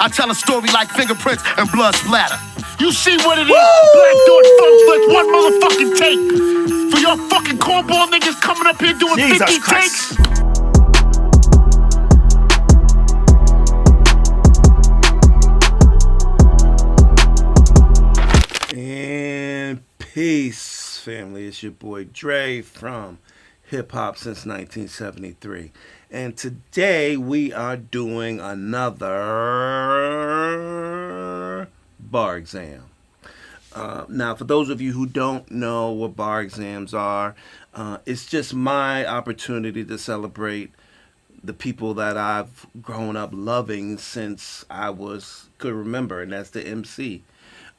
I tell a story like fingerprints and blood splatter. You see what it is? Black Dot Funk Flex, one motherfucking take. For your fucking cornball niggas coming up here doing Jesus 50 Christ. takes. And peace, family. It's your boy Dre from Hip Hop Since 1973. And today we are doing another bar exam. Now, for those of you who don't know what bar exams are, it's just my opportunity to celebrate the people that I've grown up loving since I could remember, and that's the MC.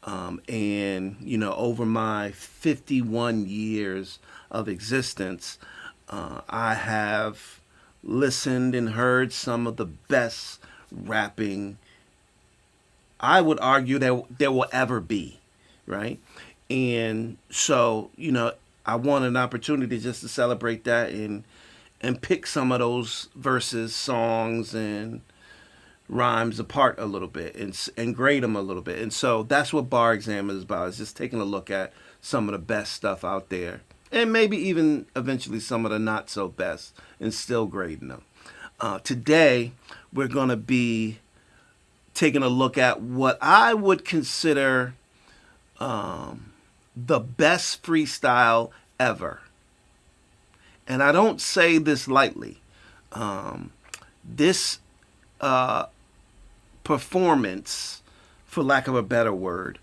And, you know, over my 51 years of existence, I have listened and heard some of the best rapping, I would argue, that there will ever be, right? And so, you know, I want an opportunity just to celebrate that and pick some of those verses, songs, and rhymes apart a little bit and grade them a little bit. And so that's what bar exam is about. It's just taking a look at some of the best stuff out there, and maybe even eventually some of the not so best, and still grading them. Today we're going to be taking a look at what I would consider the best freestyle ever. And I don't say this lightly. This performance, for lack of a better word,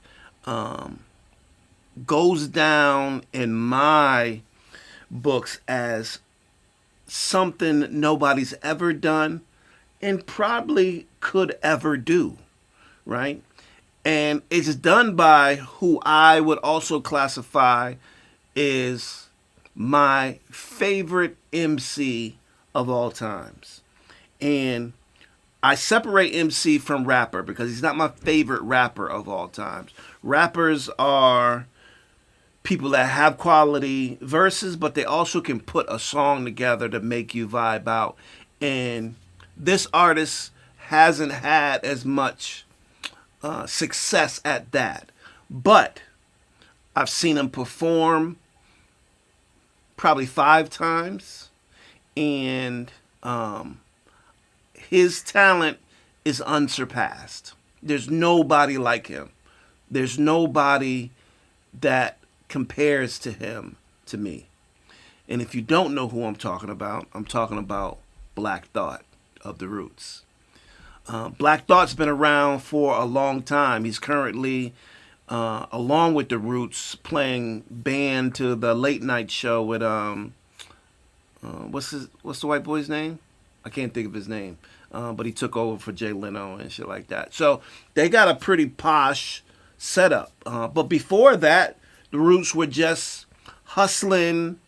goes down in my books as something nobody's ever done and probably could ever do, right? And it's done by who I would also classify is my favorite MC of all times. And I separate MC from rapper because he's not my favorite rapper of all times. Rappers are people that have quality verses, but they also can put a song together to make you vibe out. And this artist hasn't had as much success at that. But I've seen him perform probably 5 times. And his talent is unsurpassed. There's nobody like him. There's nobody that compares to him, to me. And if you don't know who I'm talking about Black Thought of the Roots. Black Thought's been around for a long time. He's currently, along with the Roots, playing band to the late night show with what's the white boy's name? I can't think of his name. But he took over for Jay Leno and shit like that. So they got a pretty posh setup. But before that, the Roots were just hustling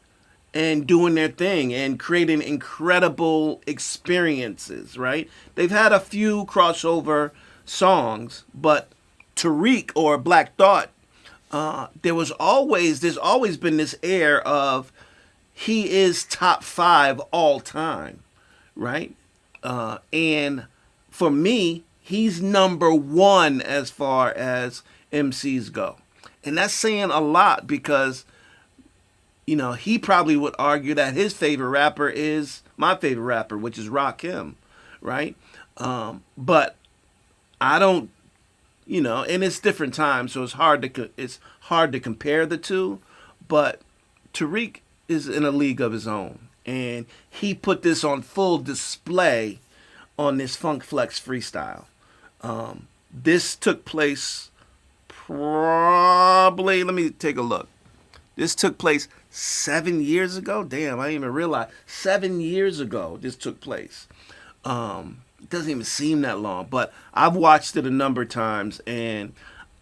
and doing their thing and creating incredible experiences, right? They've had a few crossover songs, but Tariq, or Black Thought, there's always been this air of he is top 5 all time, right? And for me, he's number 1 as far as MCs go. And that's saying a lot because, you know, he probably would argue that his favorite rapper is my favorite rapper, which is Rakim, right? But I don't, you know, and it's different times, so it's hard to compare the two. But Tariq is in a league of his own. And he put this on full display on this Funk Flex freestyle. This took place probably, let me take a look. This took place 7 years ago. Damn, I didn't even realize. 7 years ago this took place. It doesn't even seem that long, but I've watched it a number of times, and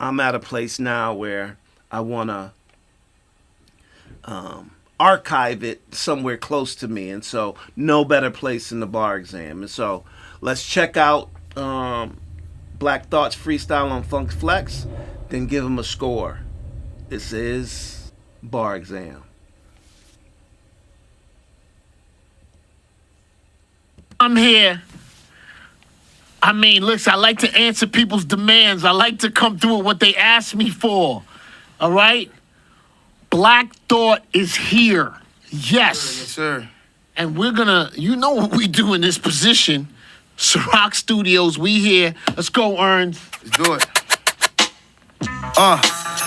I'm at a place now where I want to archive it somewhere close to me, and so no better place than the bar exam. And so let's check out Black Thought's freestyle on Funk Flex, then give him a score. This is bar exam. I'm here. I mean, listen, I like to answer people's demands. I like to come through with what they ask me for. All right? Black Thought is here. Yes. Yes, sir. And we're gonna, you know what we do in this position. Ciroc Studios, we here. Let's go, Earns. Let's do it.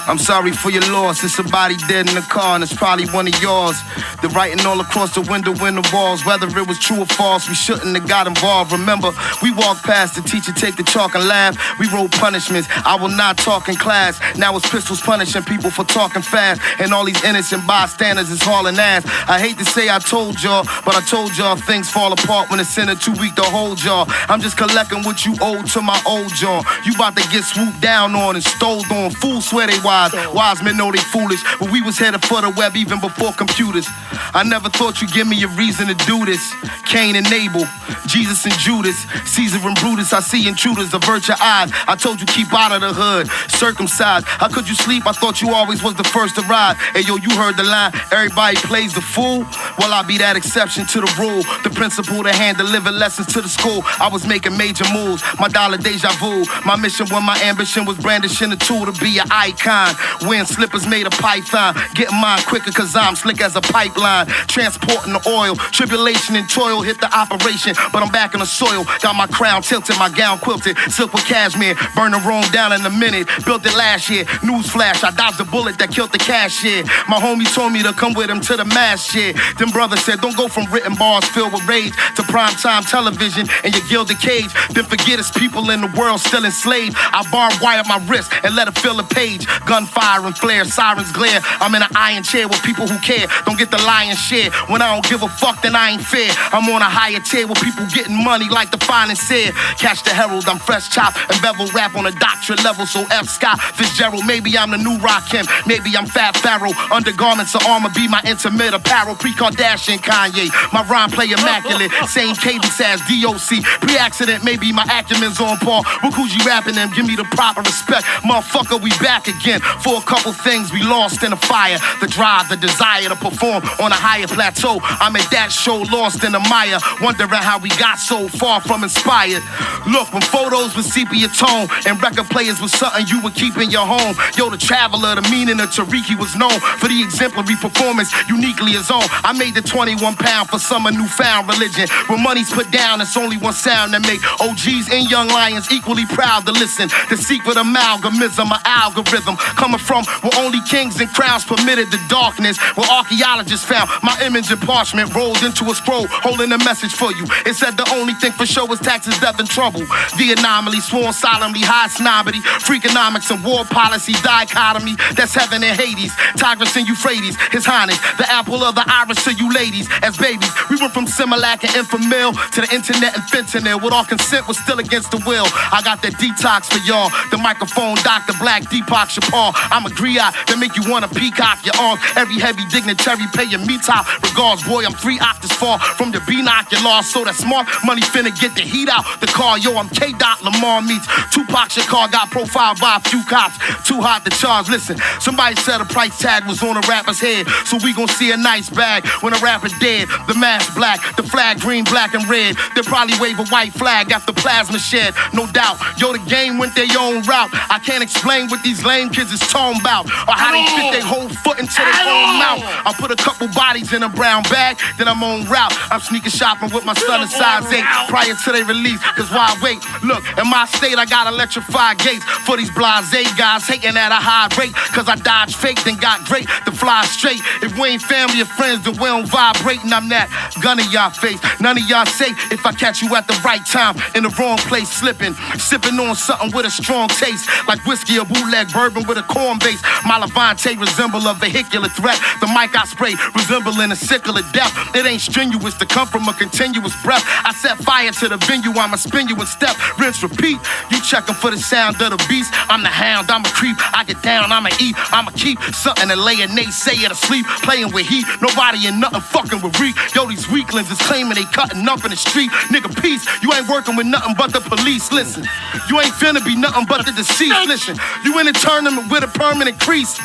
I'm sorry for your loss. It's somebody dead in the car, and it's probably one of yours. The writing all across the window in the walls. Whether it was true or false, we shouldn't have got involved. Remember, we walked past the teacher, take the chalk and laugh. We wrote punishments. I will not talk in class. Now it's pistols punishing people for talking fast. And all these innocent bystanders is hauling ass. I hate to say I told y'all, but I told y'all things fall apart when it's in it too weak to hold y'all. I'm just collecting what you owe to my old John. You about to get swooped down on and stole on. Fools swear they wise. Wise men know they foolish. But we was headed for the web even before computers. I never thought you'd give me a reason to do this. Cain and Abel, Jesus and Judas, Caesar and Brutus. I see intruders, avert your eyes. I told you keep out of the hood. Circumcised. How could you sleep? I thought you always was the first to ride. Hey yo, you heard the line. Everybody plays the fool. Well, I'll be that exception to the rule. The principal to hand deliver lessons to the school. I was making major moves. My dollar deja vu. My mission when my ambition was brandishing a tool to be an icon. Wearing slippers made of python. Getting mine quicker cause I'm slick as a pipeline. Transporting the oil. Tribulation and toil hit the operation. But I'm back in the soil. Got my crown tilted, my gown quilted. Silk with cashmere. Burn the room down in a minute. Built it last year. Newsflash, I dodged the bullet that killed the cashier. My homie told me to come with him to the mass shit. Them brothers said don't go from written bars filled with rage to primetime television and your gilded cage. Then forget it's people in the world still enslaved. I barbed wire my wrist and let it fill a page. Gunfire and flare, sirens glare. I'm in an iron chair with people who care. Don't get the lion's share. When I don't give a fuck, then I ain't fair. I'm on a higher tier with people getting money like the finest said. Catch the herald, I'm fresh chop and bevel rap on a doctorate level. So F. Scott Fitzgerald, maybe I'm the new Rakim. Maybe I'm Fat Pharaoh. Undergarments of armor be my intimate apparel. Pre-Kardashian Kanye. My rhyme play immaculate. Same cadence as DOC. Pre-accident, maybe my acumen's on par. Look who's you rapping them, give me the proper respect. Motherfucker, we back again. For a couple things we lost in the fire. The drive, the desire to perform on a higher plateau. I'm at that show lost in the mire. Wondering how we got so far from inspired. Look, when photos with sepia tone and record players was something you would keep in your home. Yo, the traveler, the meaning of Tariq, he was known for the exemplary performance uniquely his own. I made the 21 pound for some newfound religion. When money's put down, it's only one sound that make OGs and young lions equally proud to listen. The secret amalgamism, an algorithm coming from where only kings and crowns permitted the darkness. Where archaeologists found my image in parchment rolled into a scroll holding a message for you. It said the only thing for sure was taxes, death, and trouble. The anomaly, sworn solemnly, high snobbery, freakonomics and war policy dichotomy. That's heaven and Hades, Tigris and Euphrates. His Highness, the apple of the iris to you ladies. As babies, we went from Similac and Infamil to the internet and fentanyl. With all consent was still against the will. I got that detox for y'all. The microphone, Dr. Black, Deepak Chapar. I'm a griot that make you wanna peacock your arms. Every heavy dignitary paying me top regards. Boy, I'm 3 octaves far from the B-knock you lost. So that smart money finna get the heat out the car. Yo, I'm K-Dot Lamar meets Tupac Shakur. Got profiled by a few cops. Too hot to charge. Listen, somebody said a price tag was on a rapper's head. So we gon' see a nice bag when a rapper dead. The mask black, the flag green, black and red. They'll probably wave a white flag after plasma shed. No doubt. Yo, the game went their own route. I can't explain what these lame kids is talking about or how they fit their whole foot into their own mouth. I put a couple bodies in a brown bag, then I'm on route. I'm sneaker shopping with my son in size 8 prior to their release. Cause why wait? Look, in my state, I got electrified gates for these blase guys hating at a high rate. Cause I dodged fake, then got great to fly straight. If we ain't family or friends, then we don't vibrate. And I'm that gun in y'all face. None of y'all safe if I catch you at the right time in the wrong place slipping. Sipping on something with a strong taste, like whiskey or bootleg bourbon with a corn base. My Levante resemble a vehicular threat. The mic I spray resembling a sickle of death. It ain't strenuous to come from a continuous breath. I set fire to the venue, I'ma spin you in step. Rinse, repeat. You checking for the sound of the beast. I'm the hound, I'm a creep. I get down, I'ma eat, I'ma keep something to lay a naysayer to sleep. Playing with heat, nobody and nothing fucking with reek. Yo, these weaklings is claiming they cutting up in the street. Nigga, peace, you ain't working with nothing but the police. Listen, you ain't finna be nothing but the deceased. Listen, you in a tournament with a permanent crease.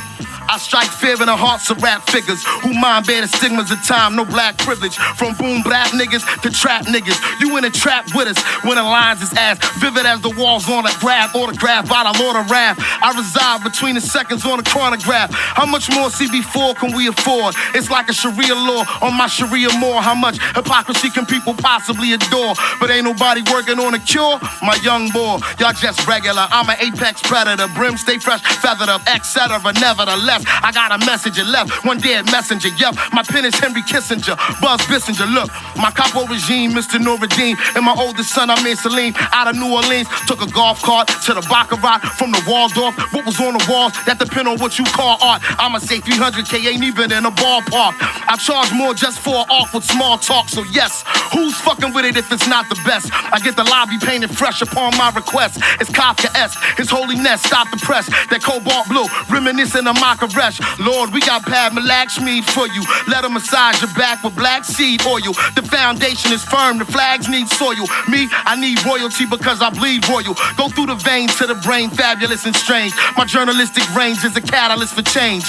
I strike fear in the hearts of rap figures who mind bear the stigmas of time, no black privilege. From boom-bap niggas to trap niggas, you in a trap with us when the lines is as vivid as the walls on a graph, autograph by the Lord of Rap. I reside between the seconds on a chronograph. How much more CB4 can we afford? It's like a Sharia law on my Sharia more. How much hypocrisy can people possibly adore? But ain't nobody working on a cure. My young boy, y'all just regular. I'm an apex predator, brim stay fresh, feathered up, etc. Nevertheless, I got a message and left one dead messenger. Yep, my pen is Henry Kissinger, Buzz Bissinger. Look, my capo regime, Mr. Noureddin, and my oldest son, I'm in Saline, out of New Orleans. Took a golf cart to the Baccarat from the Waldorf. What was on the walls, that depend on what you call art. I'ma say 300K ain't even in a ballpark. I charge more just for an awkward small talk. So yes, who's fucking with it if it's not the best? I get the lobby painted fresh upon my request. It's Kafka-esque, His Holiness, stop the press. That cobalt blue, reminiscent of my Resh. Lord, we got Pad Malakshmi for you. Let him massage your back with black seed oil. The foundation is firm, the flags need soil. Me, I need royalty because I bleed royal. Go through the veins to the brain, fabulous and strange. My journalistic range is a catalyst for change.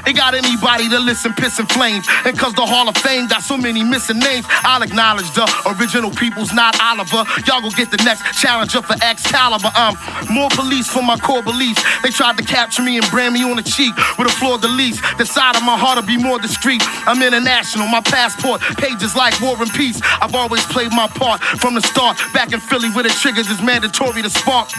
It got anybody to listen, piss and flames. And cause the Hall of Fame got so many missing names, I'll acknowledge the original people's not Oliver. Y'all go get the next challenger for Excalibur. More police for my core beliefs. They tried to capture me and brand me on the cheek with a floor de lis. The side of my heart will be more discreet. I'm international, my passport pages like War and Peace. I've always played my part from the start. Back in Philly where the triggers is mandatory to spark.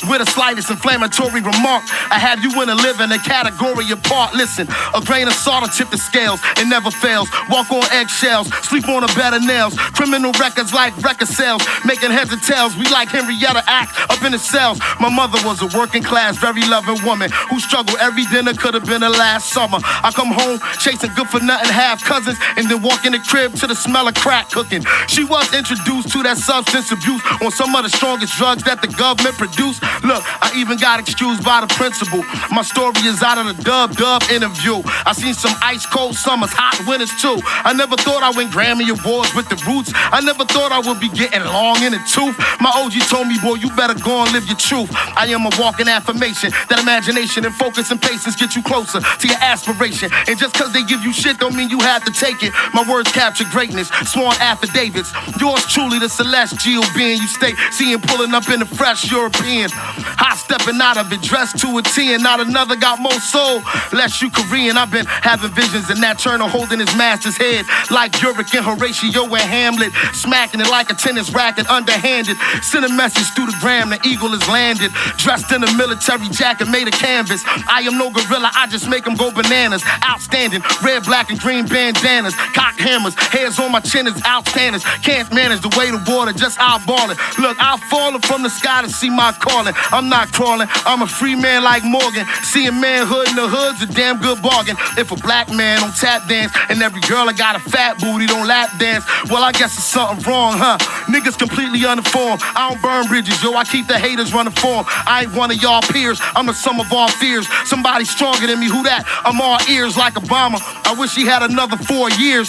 With the slightest inflammatory remark, I have you in a living a category apart. Listen, a grain of salt will tip the scales. It never fails. Walk on eggshells, sleep on a bed of nails. Criminal records like record sales, making heads and tails. We like Henrietta Act up in the cells. My mother was a working class, very loving woman who struggled every dinner could have been her last summer. I come home chasing good for nothing half cousins and then walk in the crib to the smell of crack cooking. She was introduced to that substance abuse on some of the strongest drugs that the government produced. Look, I even got excused by the principal. My story is out of the dub interview. I seen some ice cold summers, hot winters too. I never thought I win Grammy Awards with the Roots. I never thought I would be getting long in the tooth. My OG told me, boy, you better go and live your truth. I am a walking affirmation. That imagination and focus and patience get you closer to your aspiration. And just cause they give you shit don't mean you have to take it. My words capture greatness, sworn affidavits. Yours truly, the celestial being you stay seeing pulling up in the fresh European. Hot stepping out of it, dressed to a T, and not another got more soul. Less you Korean, I've been having visions, and that Turner holding his master's head like Uric and Horatio and Hamlet, smacking it like a tennis racket, underhanded. Send a message through the gram, the eagle is landed, dressed in a military jacket made of canvas. I am no gorilla, I just make them go bananas. Outstanding, red, black, and green bandanas, cock hammers, hairs on my chin is outstanding. Can't manage the weight of water, just eyeballing. Look, I've fallen from the sky to see my calling. I'm not crawling, I'm a free man like Morgan. Seeing manhood in the hood's a damn good bargain. If a black man don't tap dance and every girl that got a fat booty don't lap dance, well, I guess it's something wrong, huh? Niggas completely uninformed. I don't burn bridges, yo, I keep the haters running for 'em. I ain't one of y'all peers, I'm the sum of all fears. Somebody stronger than me, who that? I'm all ears like Obama. I wish he had another 4 years.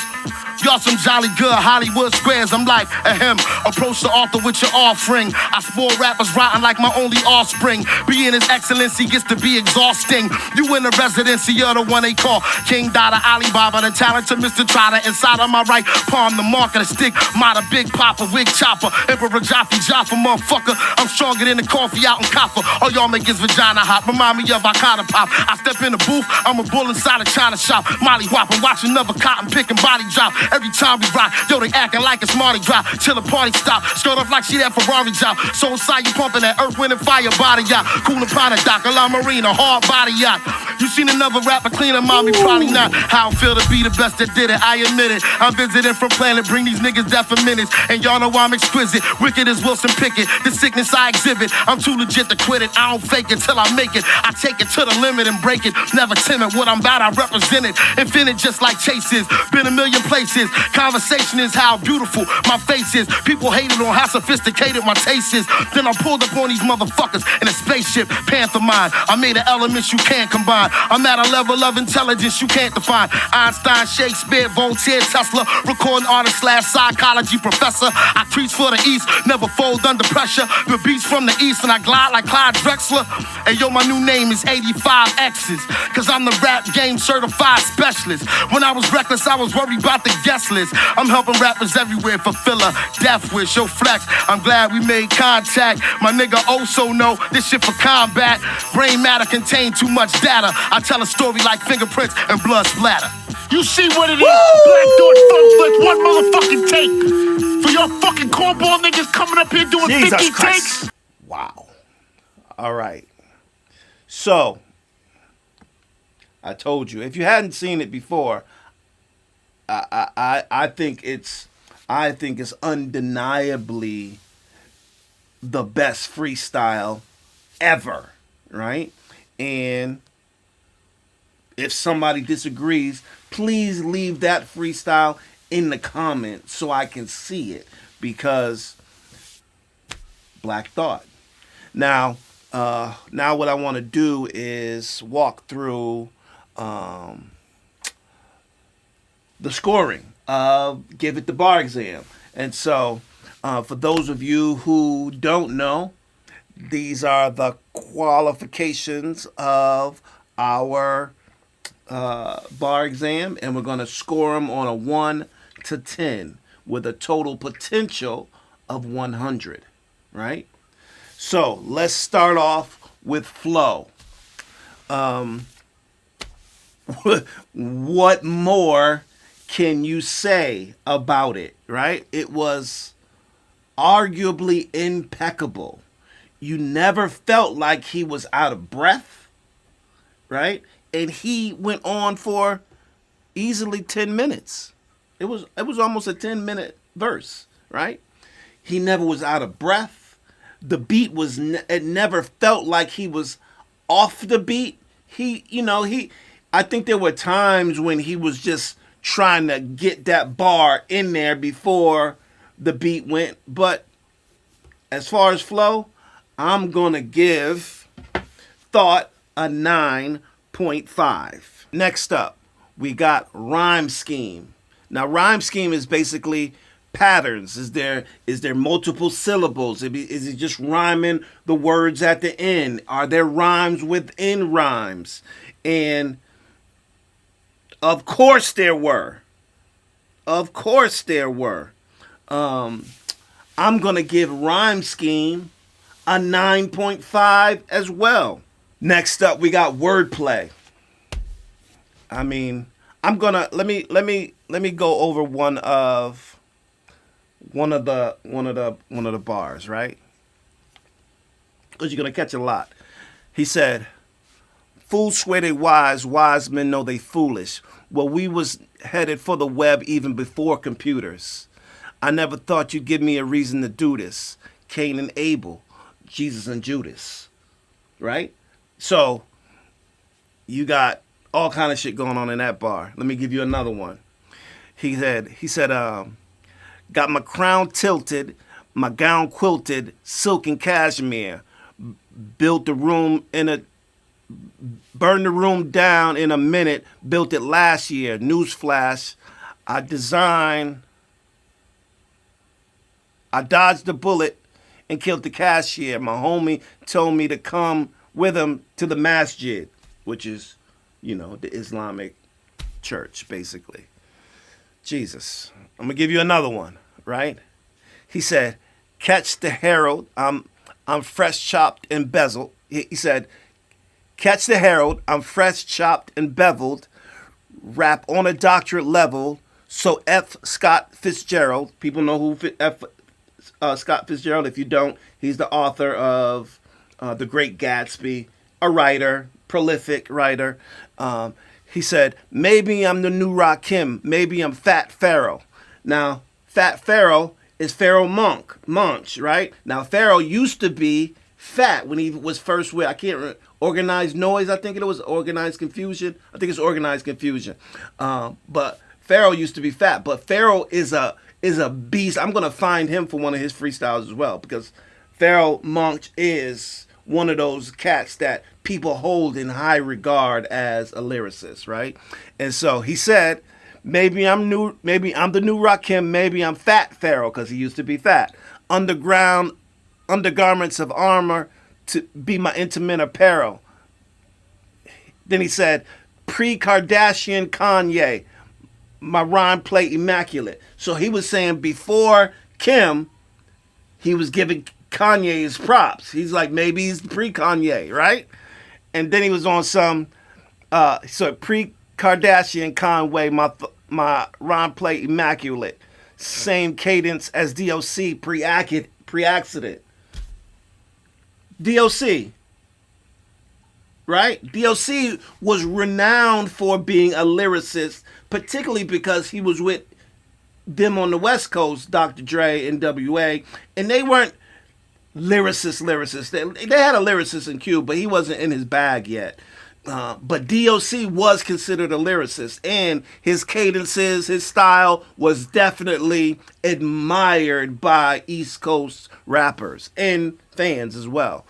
Y'all some jolly good Hollywood squares. I'm like, ahem, approach the altar with your offering. I spoil rappers rotten like my only offspring. Being his excellency gets to be exhausting. You in the residency, you're the one they call King Dada Alibaba, the talented Mr. Trotter. Inside of my right palm, the mark of the stick. Mata Big Papa, Wig Chopper, Emperor Jaffa, motherfucker. I'm stronger than the coffee out in Kaffa. All y'all make his vagina hot. Remind me of Icona Pop. I step in the booth, I'm a bull inside a China shop. Molly whopping, watch another cotton picking body drop. Every time we rock, yo, they acting like it's Mardi Gras. Till the party stop, skirt off like she that Ferrari job. So inside you pumping that Earth, Wind, and Fire body yacht. Cool and Pine Dock, a La Marina, hard body yacht. You seen another rapper cleaner, mommy? Probably not. How I feel to be the best that did it, I admit it. I'm visiting from planet, bring these niggas death for minutes. And y'all know I'm exquisite, wicked as Wilson Pickett. The sickness I exhibit, I'm too legit to quit it. I don't fake it till I make it. I take it to the limit and break it. Never timid, what I'm about, I represent it. Infinite just like Chase is, been a million places. Conversation is how beautiful my face is. People hated on how sophisticated my taste is. Then I pulled up on these motherfuckers in a spaceship, Panther mind. I made an elements you can't combine. I'm at a level of intelligence you can't define. Einstein, Shakespeare, Voltaire, Tesla, recording artist / psychology professor. I preach for the East, never fold under pressure. The beats from the East and I glide like Clyde Drexler. And yo, my new name is 85 X's, cause I'm the rap game certified specialist. When I was reckless, I was worried about the guest list. I'm helping rappers everywhere, fulfiller, death wish, yo flex. I'm glad we made contact. My nigga also know this shit for combat. Brain matter contain too much data. I tell a story like fingerprints and blood splatter. You see what it is? Black Thought Funkflix, one motherfucking take. For your fucking cornball niggas coming up here doing Jesus 50 Christ. takes. Wow. All right. So, I told you, if you hadn't seen it before, I think it's undeniably the best freestyle ever, right? And if somebody disagrees, please leave that freestyle in the comments so I can see it, because Black Thought. Now what I want to do is walk through the scoring of Give It the Bar Exam. And so, for those of you who don't know, these are the qualifications of our bar exam, and we're going to score them on a 1 to 10 with a total potential of 100, right? So let's start off with flow. What more can you say about it, right? It was arguably impeccable. You never felt like he was out of breath, right? And he went on for easily 10 minutes. It was almost a 10-minute verse, right? He never was out of breath. The beat was it never felt like he was off the beat. I think there were times when he was just trying to get that bar in there before the beat went. But as far as flow, I'm going to give Thought a 9.5. Next up, we got rhyme scheme. Now, rhyme scheme is basically patterns. Is there multiple syllables? Is it just rhyming the words at the end? Are there rhymes within rhymes? And of course there were. Of course there were. I'm going to give rhyme scheme a 9.5 as well. Next up, we got wordplay. I mean, I'm gonna let me go over one of the bars, right? Because you're gonna catch a lot. He said, "Fools swear they wise, wise men know they foolish." Well, we was headed for the web even before computers. I never thought you'd give me a reason to do this. Cain and Abel, Jesus and Judas, right? So you got all kind of shit going on in that bar. Let me give you another one. He said, got my crown tilted, my gown quilted, silk and cashmere. Burned the room down in a minute. Built it last year. Newsflash, I dodged the bullet and killed the cashier. My homie told me to come with him to the masjid, which is, the Islamic church, basically. Jesus. I'm going to give you another one, right? He said, catch the herald. I'm fresh chopped and bezeled. He said, catch the herald. I'm fresh chopped and beveled. Rap on a doctorate level. So F. Scott Fitzgerald. People know who Scott Fitzgerald. If you don't, he's the author of The Great Gatsby, a writer, prolific writer. He said, maybe I'm the new Rakim. Maybe I'm Fat Pharaoh. Now, Fat Pharaoh is Pharaoh Monch, right? Now, Pharaoh used to be fat when he was first with, I can't remember, Organized Noise, I think it was, Organized Confusion. I think it's Organized Confusion. But Pharaoh used to be fat. But Pharaoh is a beast. I'm going to find him for one of his freestyles as well, because Pharaoh Monch is one of those cats that people hold in high regard as a lyricist, right? And so he said, maybe I'm the new Rakim, maybe I'm Fat Pharaoh, because he used to be fat. Undergarments of armor to be my intimate apparel. Then he said, pre-Kardashian Kanye, my rhyme play immaculate. So he was saying before Kim, he was giving Kanye his props. He's like, maybe he's pre-Kanye, right? And then he was on some, so pre-Kardashian Conway, my rhyme play immaculate. Same cadence as DOC pre-accident. DOC, right? DOC was renowned for being a lyricist, particularly because he was with them on the West Coast, Dr. Dre and WA, and they weren't lyricists. They had a lyricist in Q, but he wasn't in his bag yet. But DOC was considered a lyricist, and his cadences, his style was definitely admired by East Coast rappers and fans as well.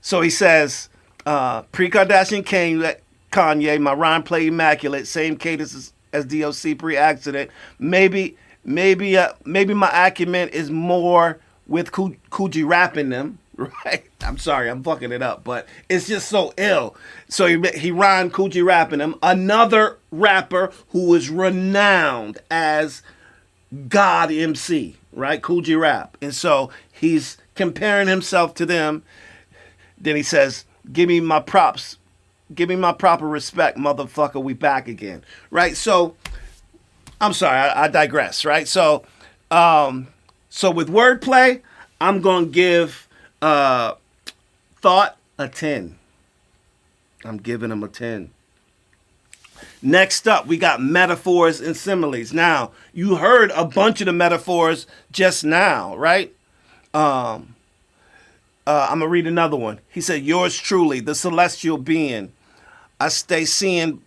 So he says, pre-Kardashian Kanye, my rhyme play immaculate, same cadences as DOC pre-accident. Maybe my acumen is more with Coogee rapping them, right? I'm sorry, I'm fucking it up, but it's just so ill. So he rhymed Coogee rapping them. Another rapper who is renowned as God MC, right? Coogee rap. And so he's comparing himself to them. Then he says, give me my props. Give me my proper respect, motherfucker. We back again, right? So, I'm sorry, I digress, right? So with wordplay, I'm gonna give Thought a 10. I'm giving him a 10. Next up, we got metaphors and similes. Now, you heard a bunch of the metaphors just now, right? I'm gonna read another one. He said, yours truly, the celestial being. You stay seeing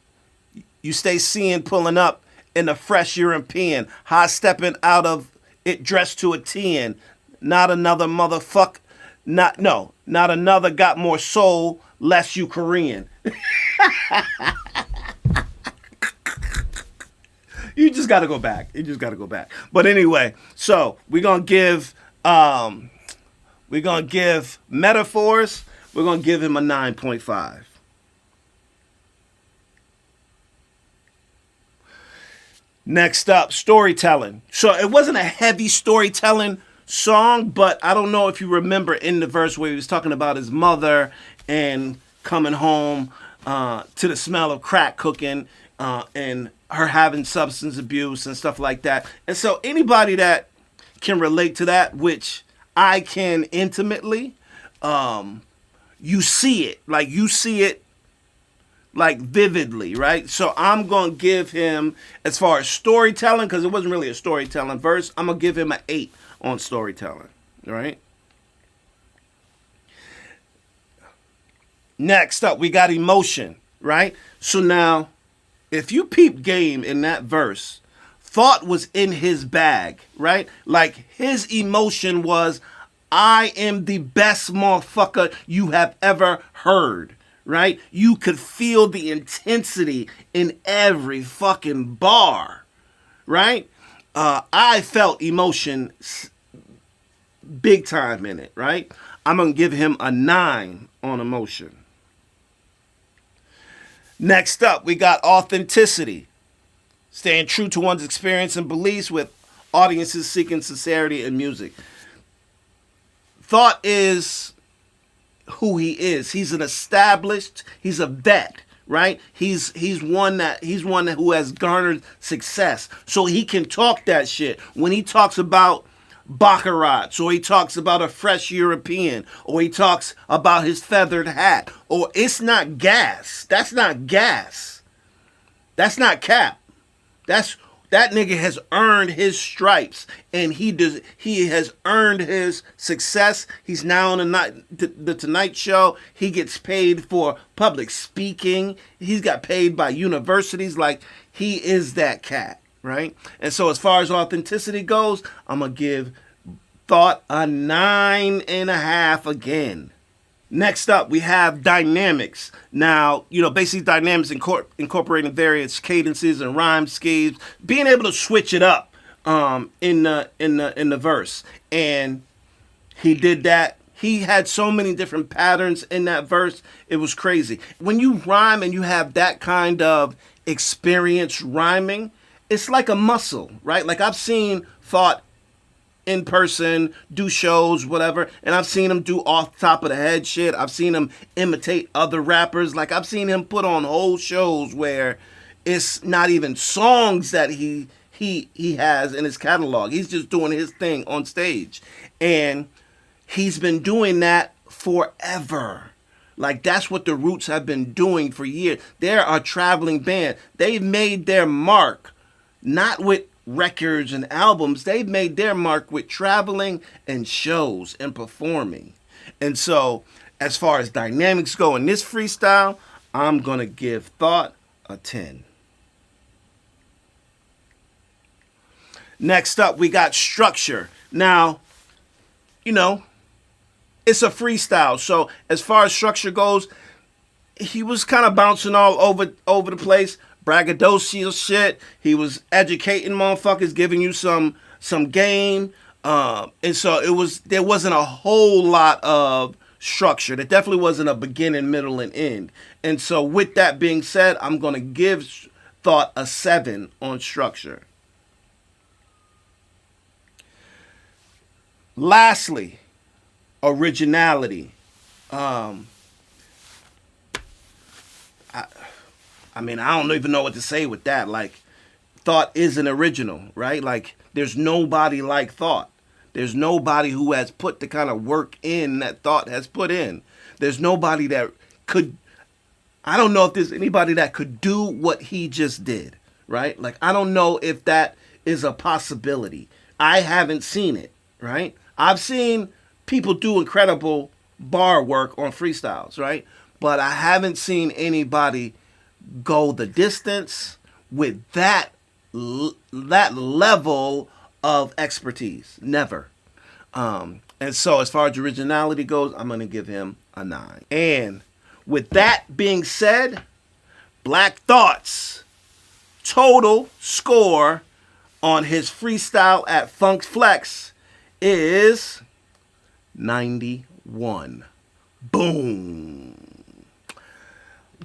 pulling up in a fresh European, high stepping out of it dressed to a 10. Not another motherfucker. Not another got more soul, less you Korean. You just gotta go back. But anyway, so we're gonna give metaphors. We're gonna give him a 9.5. Next up, storytelling. So it wasn't a heavy storytelling song, but I don't know if you remember in the verse where he was talking about his mother and coming home to the smell of crack cooking and her having substance abuse and stuff like that. And so anybody that can relate to that, which I can intimately, you see it like vividly, right? So I'm going to give him, as far as storytelling, because it wasn't really a storytelling verse, I'm going to give him an 8 on storytelling, right? Next up, we got emotion, right? So now, if you peep game in that verse, Thought was in his bag, right? Like his emotion was, I am the best motherfucker you have ever heard. Right? You could feel the intensity in every fucking bar, right? I felt emotion big time in it, right? I'm going to give him a 9 on emotion. Next up, we got authenticity. Staying true to one's experience and beliefs with audiences seeking sincerity in music. Thought is who he is. He's an established, he's a vet, right? He's one who has garnered success. So he can talk that shit. When he talks about Baccarat, or he talks about a fresh European, or he talks about his feathered hat, or it's not gas. That's not gas. That's not cap. That nigga has earned his stripes, and he has earned his success. He's now on the Tonight Show. He gets paid for public speaking. He's got paid by universities. Like, he is that cat, right? And so as far as authenticity goes, I'm going to give Thought a 9.5 again. Next up, we have dynamics. Now, basically dynamics incorporating various cadences and rhyme schemes, being able to switch it up in the verse. And he did that. He had so many different patterns in that verse. It was crazy. When you rhyme and you have that kind of experience rhyming, it's like a muscle, right? Like I've seen Thought in person, do shows, whatever, and I've seen him do off top of the head shit. I've seen him imitate other rappers. Like I've seen him put on whole shows where it's not even songs that he has in his catalog. He's just doing his thing on stage. And he's been doing that forever. Like that's what the Roots have been doing for years. They're a traveling band. They've made their mark not with records and albums. They've made their mark with traveling and shows and performing. And so as far as dynamics go in this freestyle, I'm going to give Thought a 10. Next up, we got structure. Now, it's a freestyle. So as far as structure goes, he was kind of bouncing all over the place. Braggadocious shit. He was educating motherfuckers, giving you some game. And so there wasn't a whole lot of structure. There definitely wasn't a beginning, middle, and end. And so with that being said, I'm going to give Thought a 7 on structure. Lastly, originality. I don't even know what to say with that. Like, Thought isn't original, right? Like, there's nobody like Thought. There's nobody who has put the kind of work in that Thought has put in. There's nobody that could, I don't know if there's anybody that could do what he just did, right? Like, I don't know if that is a possibility. I haven't seen it, right? I've seen people do incredible bar work on freestyles, right? But I haven't seen anybody go the distance with that level of expertise. Never. And so as far as originality goes, I'm going to give him a 9. And with that being said, Black Thought's total score on his freestyle at Funk Flex is 91. Boom.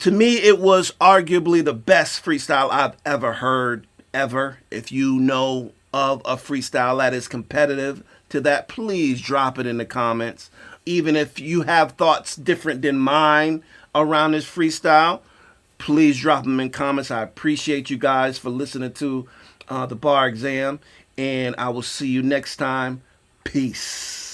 To me, it was arguably the best freestyle I've ever heard, ever. If you know of a freestyle that is competitive to that, please drop it in the comments. Even if you have thoughts different than mine around this freestyle, please drop them in comments. I appreciate you guys for listening to the Bar Exam, and I will see you next time. Peace.